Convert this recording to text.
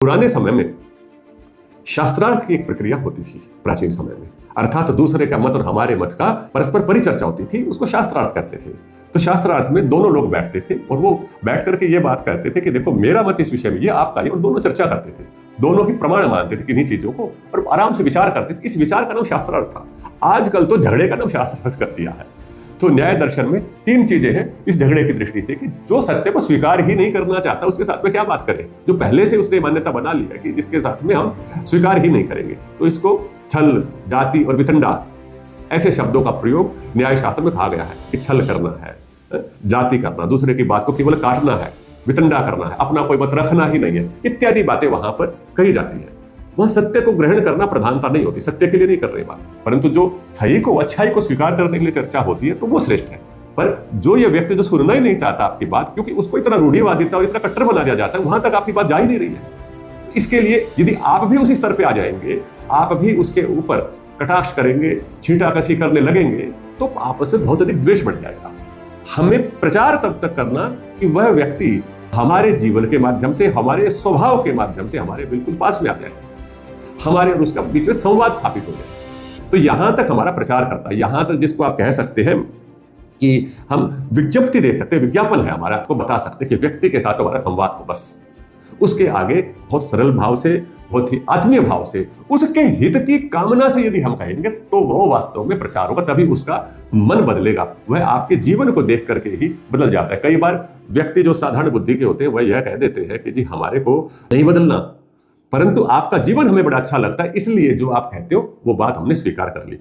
पुराने समय में शास्त्रार्थ की एक प्रक्रिया होती थी प्राचीन समय में, अर्थात दूसरे का मत और हमारे मत का परस्पर परिचर्चा होती थी, उसको शास्त्रार्थ करते थे। तो शास्त्रार्थ में दोनों लोग बैठते थे और वो बैठ करके ये बात कहते थे कि देखो मेरा मत इस विषय में, ये आपका ये, और दोनों चर्चा करते थे, दोनों ही प्रमाण मानते थे किन्हीं चीजों को और आराम से विचार करते थे। इस विचार का नाम शास्त्रार्थ था। आजकल तो झगड़े का नाम शास्त्रार्थ कर दिया है। तो न्याय दर्शन में तीन चीजें हैं इस झगड़े की दृष्टि से कि जो सत्य को स्वीकार ही नहीं करना चाहता उसके साथ में क्या बात करें, जो पहले से उसने मान्यता बना ली है कि जिसके साथ में हम स्वीकार ही नहीं करेंगे, तो इसको छल, जाति और वितंडा ऐसे शब्दों का प्रयोग न्याय शास्त्र में कहा गया है कि छल करना है, जाति करना, दूसरे की बात को केवल काटना है, वितंडा करना है, अपना कोई मत रखना ही नहीं है, इत्यादि बातें वहां पर कही जाती है। वह सत्य को ग्रहण करना प्रधानता नहीं होती, सत्य के लिए नहीं कर रहे बात, परंतु जो सही को, अच्छाई को स्वीकार करने के लिए चर्चा होती है तो वो श्रेष्ठ है। पर जो ये व्यक्ति जो सुनना ही नहीं चाहता आपकी बात, क्योंकि उसको इतना रूढ़िवादिता और इतना कट्टर बना दिया जाता है, वहां तक आपकी बात जा ही नहीं रही है। इसके लिए यदि आप भी उसी स्तर पे आ जाएंगे, आप भी उसके ऊपर कटाक्ष करेंगे, छींटाकशी करने लगेंगे, तो आपस में बहुत अधिक द्वेष बढ़ जाएगा। हमें प्रचार तब तक करना कि वह व्यक्ति हमारे जीवन के माध्यम से, हमारे स्वभाव के माध्यम से हमारे बिल्कुल पास में आ जाए, हमारे और उसका बीच में संवाद स्थापित हो जाए। तो यहां तक हमारा प्रचार करता है, यहां तक जिसको आप कह सकते हैं कि हम विज्ञप्ति दे सकते हैं, विज्ञापन है हमारा, आपको बता सकते हैं कि व्यक्ति के साथ हमारा संवाद हो, बस उसके आगे बहुत सरल भाव से, बहुत ही आत्मीय भाव से, उसके हित की कामना से यदि हम कहेंगे तो वो वास्तव में प्रचार होगा, तभी उसका मन बदलेगा। वह आपके जीवन को देख करके ही बदल जाता है। कई बार व्यक्ति जो साधारण बुद्धि के होते हैं वह यह कह देते हैं कि जी हमारे को नहीं बदलना, परंतु आपका जीवन हमें बड़ा अच्छा लगता है, इसलिए जो आप कहते हो वो बात हमने स्वीकार कर ली।